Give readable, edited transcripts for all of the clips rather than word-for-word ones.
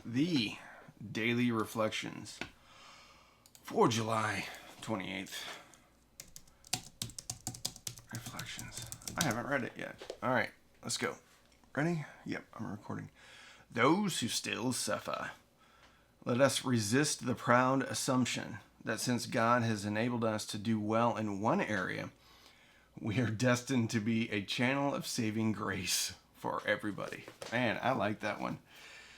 the Daily Reflections for July 28th. Reflections. I haven't read it yet. All right, let's go. Ready? Yep, I'm recording. Those who still suffer. Let us resist the proud assumption that since God has enabled us to do well in one area, we are destined to be a channel of saving grace for everybody. Man, I like that one.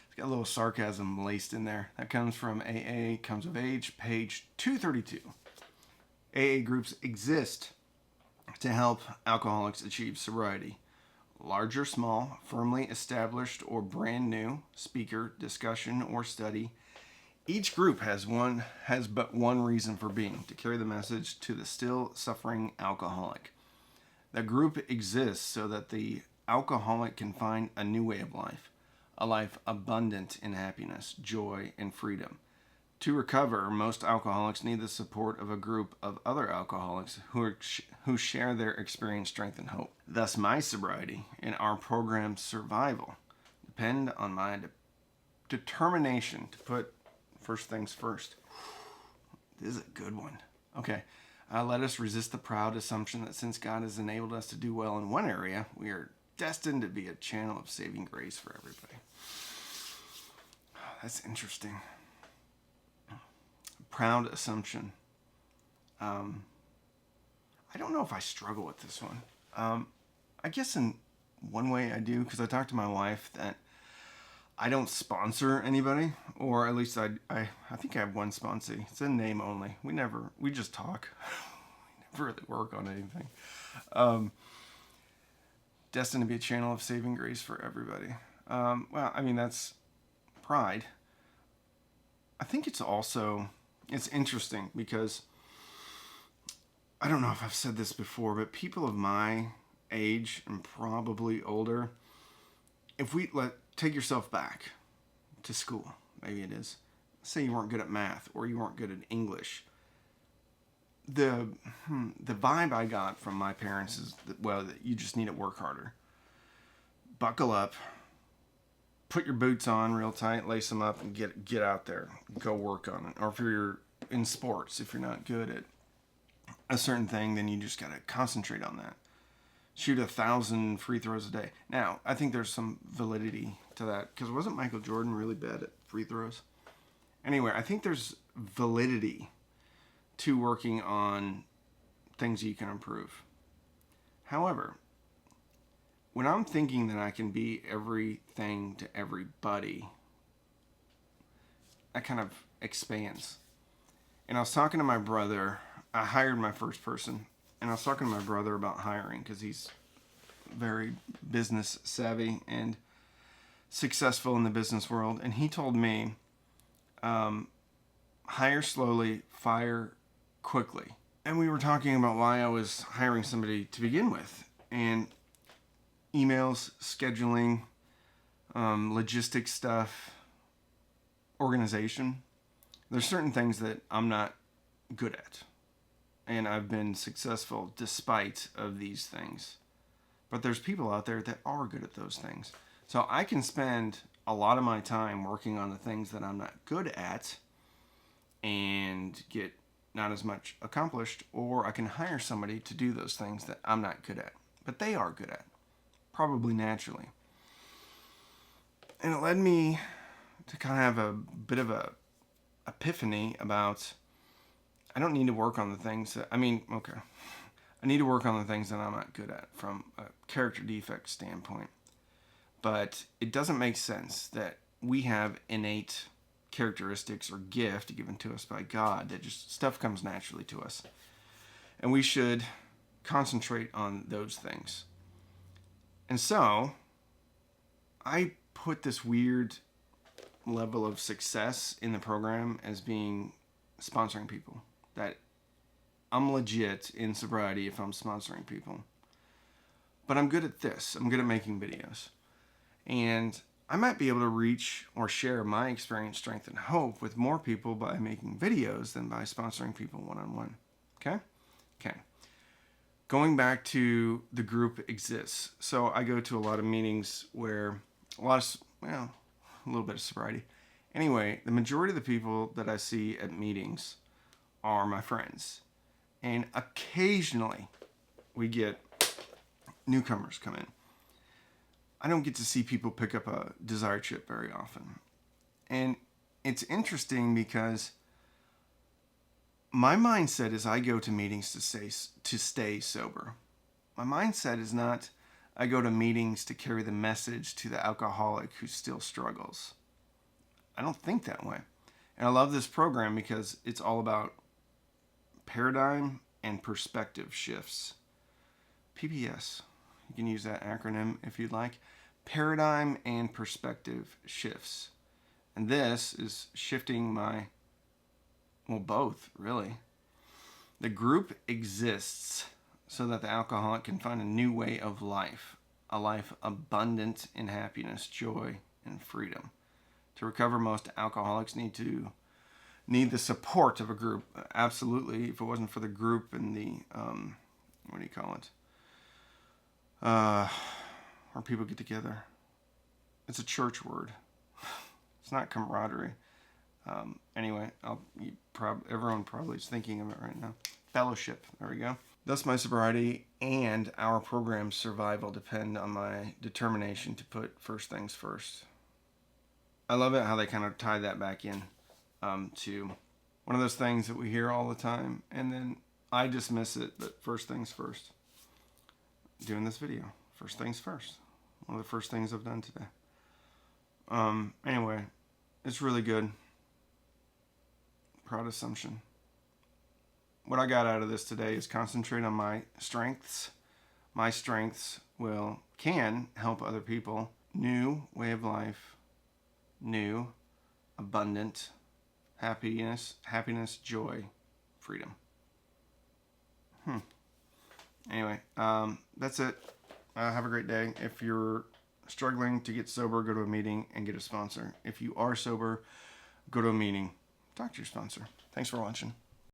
It's got a little sarcasm laced in there. That comes from AA Comes of Age, page 232. AA groups exist to help alcoholics achieve sobriety. Large or small, firmly established or brand new, speaker, discussion, or study. Each group has but one reason for being, to carry the message to the still suffering alcoholic. The group exists so that the alcoholic can find a new way of life, a life abundant in happiness, joy, and freedom. To recover, most alcoholics need the support of a group of other alcoholics who share their experience, strength, and hope. Thus, my sobriety and our program's survival depend on my determination to put first things first. This is a good one. Okay. Let us resist the proud assumption that since God has enabled us to do well in one area, we are destined to be a channel of saving grace for everybody. That's interesting. Proud assumption. I don't know if I struggle with this one. I guess in one way I do, because I talked to my wife that I don't sponsor anybody, or at least I think I have one sponsee. It's in name only. We just talk. We never really work on anything. Destined to be a channel of saving grace for everybody. Well, I mean, that's pride. I think it's interesting because I don't know if I've said this before, but people of my age and probably older, if we take yourself back to school, maybe it is. Say you weren't good at math or you weren't good at English. The vibe I got from my parents is that you just need to work harder. Buckle up, put your boots on real tight, lace them up, and get out there. Go work on it. Or if you're in sports, if you're not good at a certain thing, then you just got to concentrate on that. Shoot 1,000 free throws a day. Now, I think there's some validity to that, because wasn't Michael Jordan really bad at free throws? Anyway, I think there's validity to working on things you can improve. However, when I'm thinking that I can be everything to everybody, that kind of expands. And I was talking to my brother. I hired my first person. And I was talking to my brother about hiring because he's very business savvy and successful in the business world. And he told me, hire slowly, fire quickly. And we were talking about why I was hiring somebody to begin with. And emails, scheduling, logistics stuff, organization. There's certain things that I'm not good at. And I've been successful despite of these things. But there's people out there that are good at those things. So I can spend a lot of my time working on the things that I'm not good at and get not as much accomplished, or I can hire somebody to do those things that I'm not good at, but they are good at, probably naturally. And it led me to kind of have a bit of a epiphany about I don't need to work on the things I need to work on the things that I'm not good at from a character defect standpoint. But it doesn't make sense that we have innate characteristics or gift given to us by God that just stuff comes naturally to us. And we should concentrate on those things. And so I put this weird level of success in the program as being sponsoring people. That I'm legit in sobriety if I'm sponsoring people. But I'm good at this. I'm good at making videos. And I might be able to reach or share my experience, strength, and hope with more people by making videos than by sponsoring people one-on-one. Okay? Okay. Going back to the group exists. So I go to a lot of meetings where a little bit of sobriety. Anyway, the majority of the people that I see at meetings are my friends. And occasionally we get newcomers come in. I don't get to see people pick up a Desire chip very often. And it's interesting because my mindset as I go to meetings to stay sober. My mindset is not I go to meetings to carry the message to the alcoholic who still struggles. I don't think that way. And I love this program because it's all about paradigm and perspective shifts. PPS. You can use that acronym if you'd like. Paradigm and perspective shifts. And this is shifting both, really. The group exists so that the alcoholic can find a new way of life, a life abundant in happiness, joy, and freedom. To recover, most alcoholics need the support of a group. Absolutely. If it wasn't for the group and the where people get together, it's a church word. It's not camaraderie. Anyway, everyone probably is thinking of it right now. Fellowship. There we go. Thus, my sobriety and our program's survival depend on my determination to put first things first. I love it how they kind of tie that back in to one of those things that we hear all the time, and then I dismiss it, but first things first. Doing this video, first things first. One of the first things I've done today. Anyway, it's really good. Proud assumption. What I got out of this today is concentrate on my strengths. My strengths can help other people. New way of life, new, abundant, happiness, joy, freedom. Anyway, that's it. Have a great day. If you're struggling to get sober, go to a meeting and get a sponsor. If you are sober, go to a meeting. Talk to your sponsor. Thanks for watching.